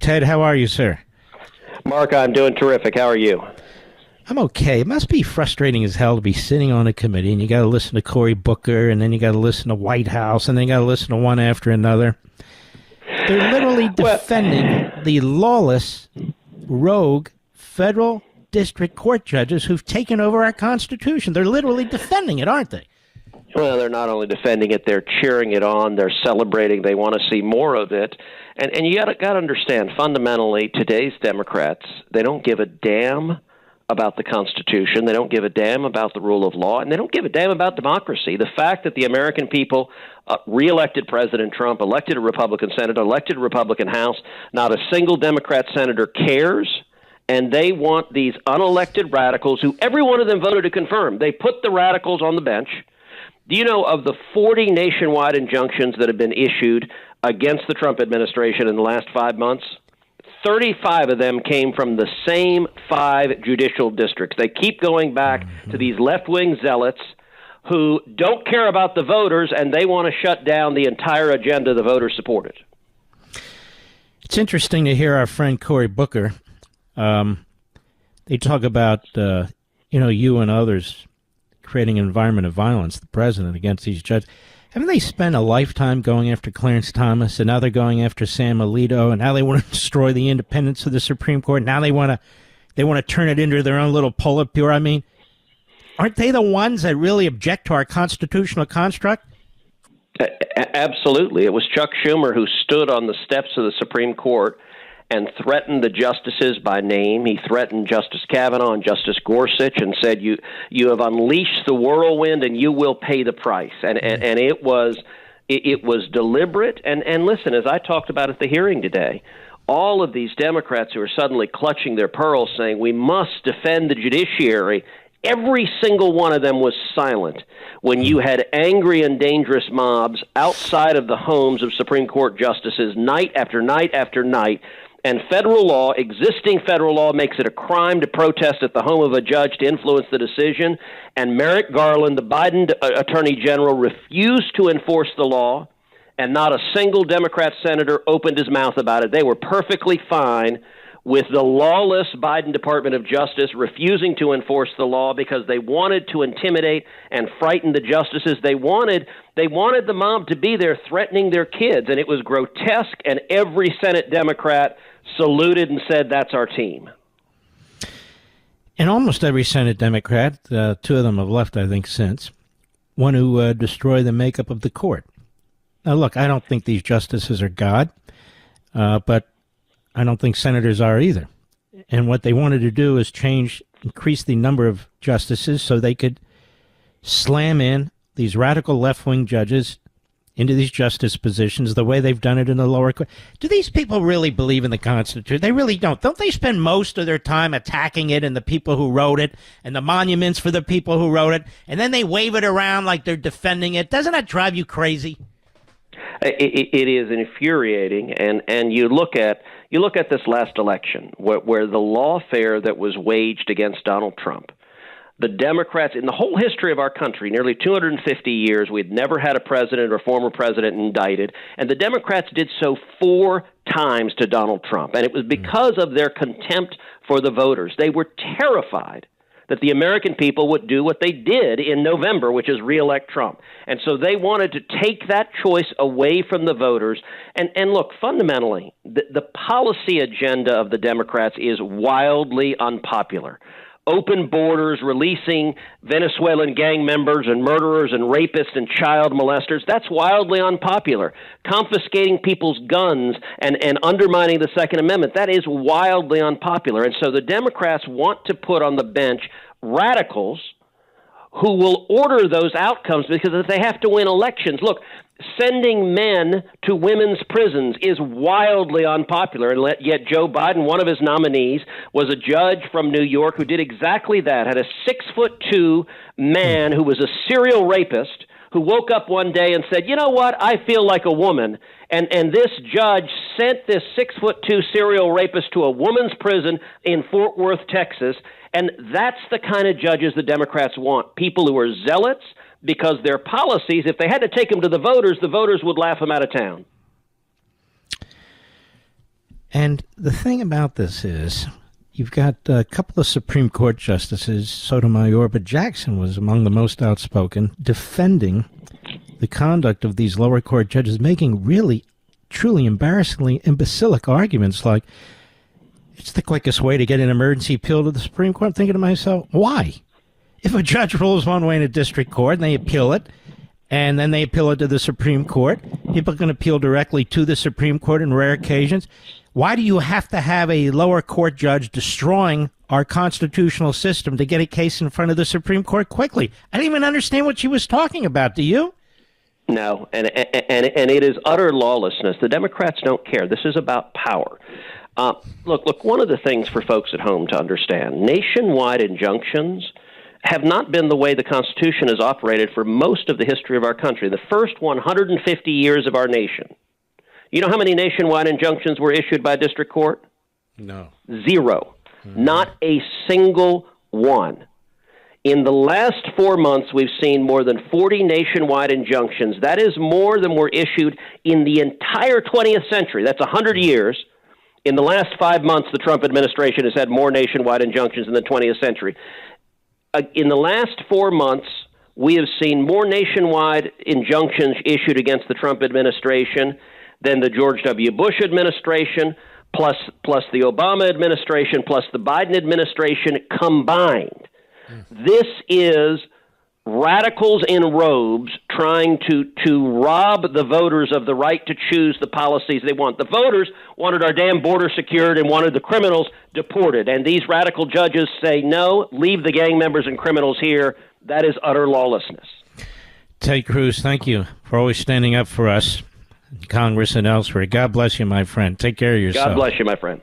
Ted. How are you, sir? Mark, I'm doing terrific. How are you? I'm okay. It must be frustrating as hell to be sitting on a committee and you got to listen to Cory Booker and then you got to listen to White House and then you got to listen to one after another. They're literally defending the lawless, rogue federal district court judges who've taken over our Constitution. They're literally defending it, aren't they? Well, they're not only defending it, they're cheering it on, they're celebrating, they want to see more of it. And you got to understand, fundamentally, today's Democrats, they don't give a damn about the Constitution, they don't give a damn about the rule of law, and they don't give a damn about democracy. The fact that the American people reelected President Trump, elected a Republican senator, elected a Republican House, not a single Democrat senator cares, and they want these unelected radicals who every one of them voted to confirm. They put the radicals on the bench. Do you know of the 40 nationwide injunctions that have been issued against the Trump administration in the last 5 months? 35 of them came from the same 5 judicial districts. They keep going back to these left-wing zealots who don't care about the voters, and they want to shut down the entire agenda the voters supported. It's interesting to hear our friend Cory Booker. They talk about, you and others creating an environment of violence, the president, against these judges. Haven't they spent a lifetime going after Clarence Thomas, and now they're going after Sam Alito, and now they want to destroy the independence of the Supreme Court? Now they want to turn it into their own little Politburo. I mean, aren't they the ones that really object to our constitutional construct? Absolutely. It was Chuck Schumer who stood on the steps of the Supreme Court and threatened the justices by name. He threatened Justice Kavanaugh and Justice Gorsuch and said, you have unleashed the whirlwind and you will pay the price. And it was deliberate. And listen, as I talked about at the hearing today, all of these Democrats who are suddenly clutching their pearls saying we must defend the judiciary, every single one of them was silent when you had angry and dangerous mobs outside of the homes of Supreme Court justices night after night after night. And existing federal law makes it a crime to protest at the home of a judge to influence the decision. And Merrick Garland, the Biden Attorney General, refused to enforce the law, and not a single Democrat senator opened his mouth about it. They were perfectly fine with the lawless Biden Department of Justice refusing to enforce the law because they wanted to intimidate and frighten the justices. They wanted the mob to be there threatening their kids, and it was grotesque, and every Senate Democrat saluted and said, that's our team. And almost every Senate Democrat, 2 of them have left, I think, since, want to destroy the makeup of the court. Now, look, I don't think these justices are God, but I don't think senators are either. And what they wanted to do is increase the number of justices so they could slam in these radical left-wing judges into these justice positions the way they've done it in the lower court. Do these people really believe in the Constitution? They really don't. Don't they spend most of their time attacking it and the people who wrote it and the monuments for the people who wrote it, and then they wave it around like they're defending it? Doesn't that drive you crazy? It is infuriating, and you look at this last election where the lawfare that was waged against Donald Trump, the Democrats, in the whole history of our country, nearly 250 years, we had never had a president or former president indicted, and the Democrats did so 4 times to Donald Trump, and it was because of their contempt for the voters. They were terrified that the American people would do what they did in November, which is reelect Trump. And so they wanted to take that choice away from the voters. And look, fundamentally, the policy agenda of the Democrats is wildly unpopular. Open borders, releasing Venezuelan gang members and murderers and rapists and child molesters, that's wildly unpopular. Confiscating people's guns and undermining the Second Amendment, that is wildly unpopular. And so the Democrats want to put on the bench radicals who will order those outcomes because if they have to win elections. Look, sending men to women's prisons is wildly unpopular, and yet Joe Biden, one of his nominees, was a judge from New York who did exactly that, had a 6'2" man who was a serial rapist who woke up one day and said, you know what, I feel like a woman. And this judge sent this 6'2" serial rapist to a woman's prison in Fort Worth, Texas. And that's the kind of judges the Democrats want, people who are zealots, because their policies, if they had to take them to the voters would laugh them out of town. And the thing about this is, you've got a couple of Supreme Court justices, Sotomayor, but Jackson was among the most outspoken, defending the conduct of these lower court judges, making really, truly embarrassingly imbecilic arguments like, it's the quickest way to get an emergency appeal to the Supreme Court. I'm thinking to myself, why? If a judge rules one way in a district court and they appeal it, and then they appeal it to the Supreme Court, people can appeal directly to the Supreme Court in rare occasions. Why do you have to have a lower court judge destroying our constitutional system to get a case in front of the Supreme Court quickly? I didn't even understand what she was talking about. Do you? No, and it is utter lawlessness. The Democrats don't care. This is about power. Look, one of the things for folks at home to understand, nationwide injunctions have not been the way the Constitution has operated for most of the history of our country, the first 150 years of our nation. You know how many nationwide injunctions were issued by district court? No. Zero. Not a single one. In the last 4 months, we've seen more than 40 nationwide injunctions. That is more than were issued in the entire 20th century. That's 100 years. In the last 5 months, the Trump administration has had more nationwide injunctions in the 20th century. In the last 4 months, we have seen more nationwide injunctions issued against the Trump administration than the George W. Bush administration, plus the Obama administration, plus the Biden administration combined. This is radicals in robes trying to rob the voters of the right to choose the policies they want. The voters wanted our damn border secured and wanted the criminals deported. And these radical judges say, no, leave the gang members and criminals here. That is utter lawlessness. Ted Cruz, thank you for always standing up for us in Congress and elsewhere. God bless you, my friend. Take care of yourself. God bless you, my friend.